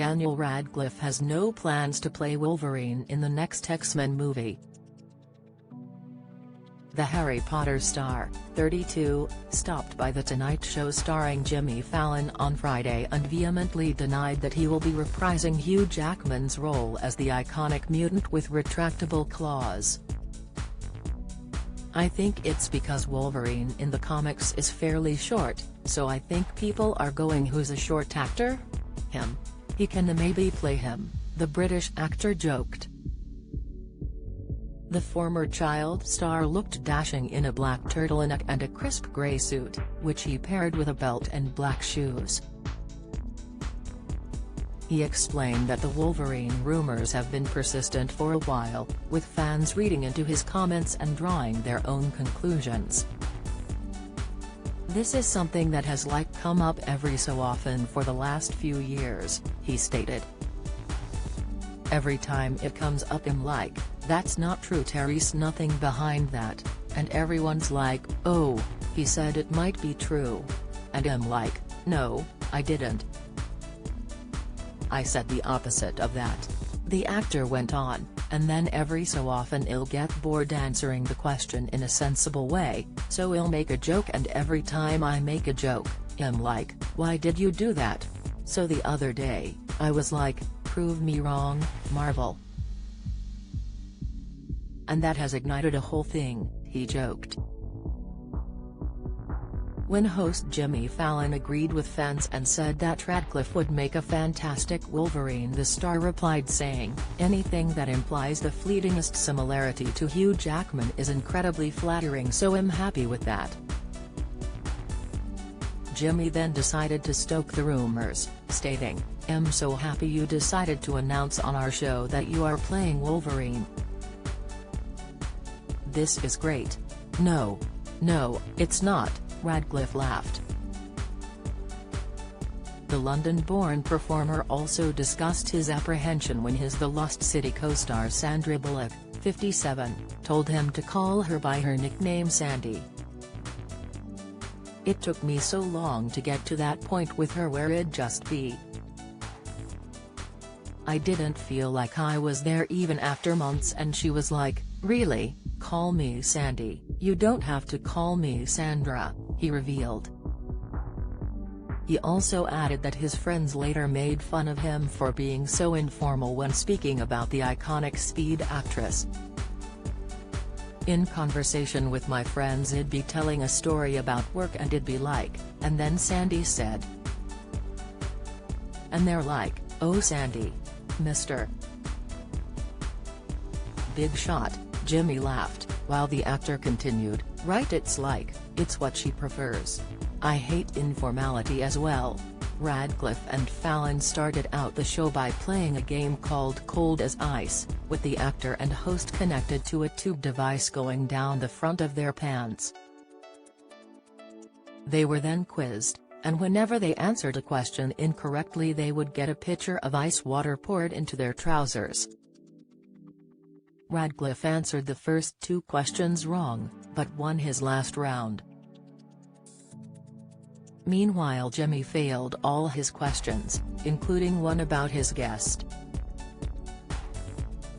Daniel Radcliffe has no plans to play Wolverine in the next X-Men movie. The Harry Potter star, 32, stopped by The Tonight Show starring Jimmy Fallon on Friday and vehemently denied that he will be reprising Hugh Jackman's role as the iconic mutant with retractable claws. "I think it's because Wolverine in the comics is fairly short, so I think people are going, who's a short actor? Him. He can maybe play him," the British actor joked. The former child star looked dashing in a black turtleneck and a crisp grey suit, which he paired with a belt and black shoes. He explained that the Wolverine rumors have been persistent for a while, with fans reading into his comments and drawing their own conclusions. "This is something that has come up every so often for the last few years," he stated. "Every time it comes up I'm like, that's not true, Terry's nothing behind that," and everyone's like, "Oh, he said it might be true." And I'm like, "No, I didn't. I said the opposite of that," the actor went on, "and then every so often I'll get bored answering the question in a sensible way, so I'll make a joke, and every time I make a joke, I'm like, why did you do that? So the other day, I was like, prove me wrong, Marvel. And that has ignited a whole thing," he joked. When host Jimmy Fallon agreed with fans and said that Radcliffe would make a fantastic Wolverine, the star replied saying, "Anything that implies the fleetingest similarity to Hugh Jackman is incredibly flattering, so I'm happy with that." Jimmy then decided to stoke the rumors, stating, "I'm so happy you decided to announce on our show that you are playing Wolverine. This is great." No, it's not," Radcliffe laughed. The London-born performer also discussed his apprehension when his The Lost City co-star Sandra Bullock, 57, told him to call her by her nickname Sandy. "It took me so long to get to that point with her where it'd just be. I didn't feel like I was there even after months, and she was like, 'Really, call me Sandy, you don't have to call me Sandra,'" he revealed. He also added that his friends later made fun of him for being so informal when speaking about the iconic Speed actress. "In conversation with my friends I'd be telling a story about work and it'd be like, and then Sandy said. And they're like, 'Oh Sandy. Mr. Big Shot,'" Jimmy laughed, while the actor continued, "Right, it's what she prefers. I hate informality as well." Radcliffe and Fallon started out the show by playing a game called Cold as Ice, with the actor and host connected to a tube device going down the front of their pants. They were then quizzed, and whenever they answered a question incorrectly they would get a pitcher of ice water poured into their trousers. Radcliffe answered the first two questions wrong, but won his last round. Meanwhile, Jimmy failed all his questions, including one about his guest.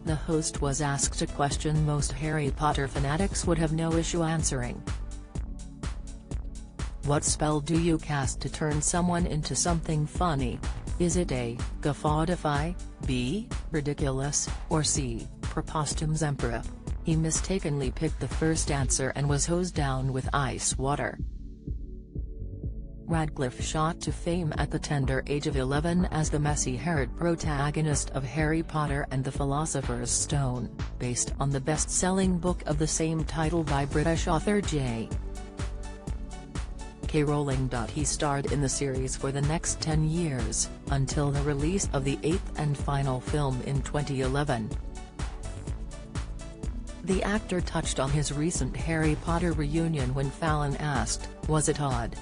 The host was asked a question most Harry Potter fanatics would have no issue answering. "What spell do you cast to turn someone into something funny? Is it A, Gaffaudify, B, Ridiculous, or C, Preposterous Emperor?" He mistakenly picked the first answer and was hosed down with ice water. Radcliffe shot to fame at the tender age of 11 as the messy-haired protagonist of Harry Potter and the Philosopher's Stone, based on the best-selling book of the same title by British author J. K. Rowling. He starred in the series for the next 10 years, until the release of the eighth and final film in 2011. The actor touched on his recent Harry Potter reunion when Fallon asked, "Was it odd?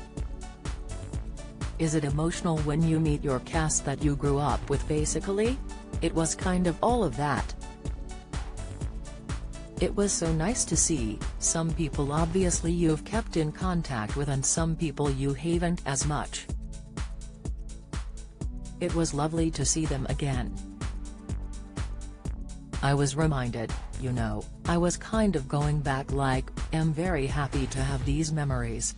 Is it emotional when you meet your cast that you grew up with basically? It was kind of all of that. It was so nice to see, some people obviously you've kept in contact with and some people you haven't as much. It was lovely to see them again. I was reminded, I was kind of going back like, am very happy to have these memories.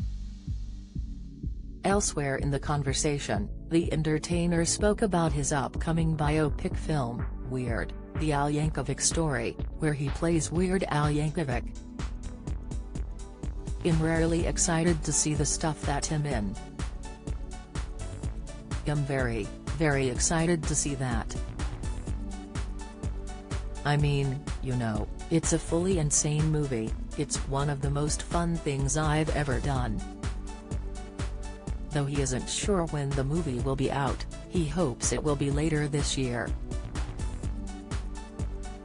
Elsewhere in the conversation, the entertainer spoke about his upcoming biopic film, Weird, the Al Yankovic story, where he plays Weird Al Yankovic. I'm rarely excited to see the stuff that I'm in. I'm very, very excited to see that. I mean, it's a fully insane movie, it's one of the most fun things I've ever done. Though he isn't sure when the movie will be out, he hopes it will be later this year.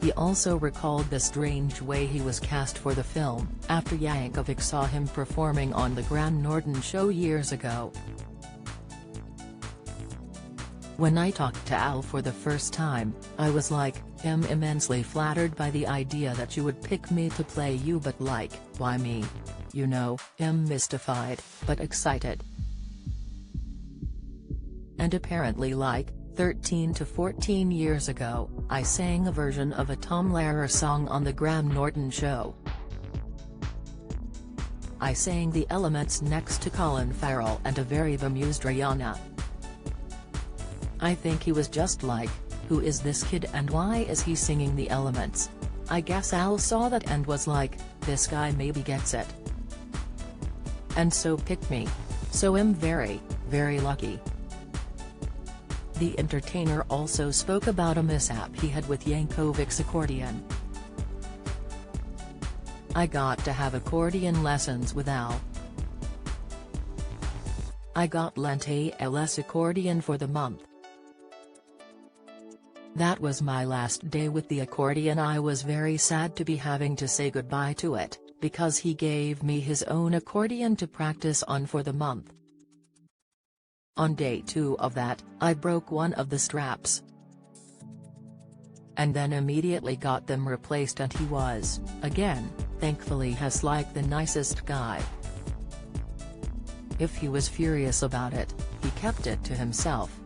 He also recalled the strange way he was cast for the film, after Yankovic saw him performing on the Graham Norton show years ago. When I talked to Al for the first time, I was like, I'm immensely flattered by the idea that you would pick me to play you, but like, why me? I'm mystified, but excited. And apparently 13 to 14 years ago, I sang a version of a Tom Lehrer song on the Graham Norton show. I sang The Elements next to Colin Farrell and a very bemused Rihanna. I think he was just like, who is this kid and why is he singing The Elements? I guess Al saw that and was like, this guy maybe gets it. And so picked me. So I'm very, very lucky. The entertainer also spoke about a mishap he had with Yankovic's accordion. I got to have accordion lessons with Al. I got lent a LS accordion for the month. That was my last day with the accordion. I was very sad to be having to say goodbye to it, because he gave me his own accordion to practice on for the month. On day 2 of that, I broke one of the straps. And then immediately got them replaced, and he was, again, thankfully the nicest guy. If he was furious about it, he kept it to himself.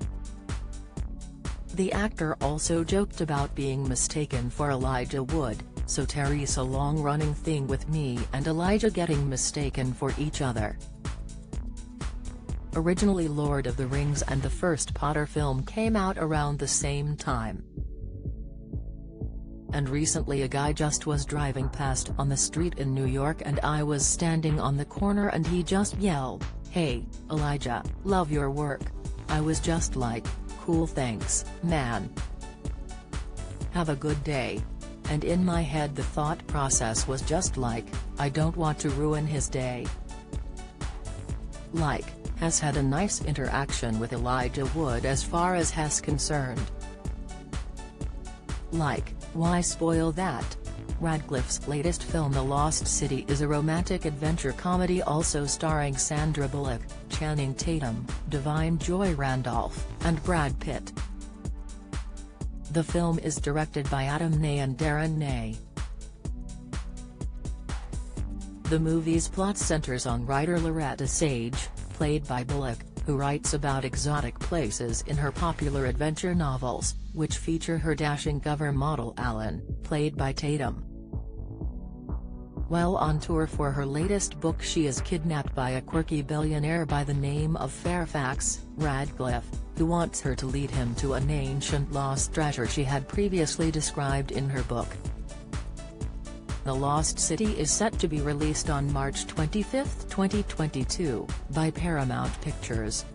The actor also joked about being mistaken for Elijah Wood, so Terry's a long-running thing with me and Elijah getting mistaken for each other. Originally Lord of the Rings and the first Potter film came out around the same time. And recently a guy just was driving past on the street in New York and I was standing on the corner and he just yelled, "Hey, Elijah, love your work." I was just like, cool, thanks, man. Have a good day. And in my head the thought process was just like, I don't want to ruin his day. Has had a nice interaction with Elijah Wood as far as has concerned. Why spoil that? Radcliffe's latest film The Lost City is a romantic adventure comedy also starring Sandra Bullock, Channing Tatum, Divine Joy Randolph, and Brad Pitt. The film is directed by Adam Ney and Darren Ney. The movie's plot centers on writer Loretta Sage, played by Bullock, who writes about exotic places in her popular adventure novels, which feature her dashing cover model Alan, played by Tatum. While on tour for her latest book, she is kidnapped by a quirky billionaire by the name of Fairfax, Radcliffe, who wants her to lead him to an ancient lost treasure she had previously described in her book. The Lost City is set to be released on March 25, 2022, by Paramount Pictures.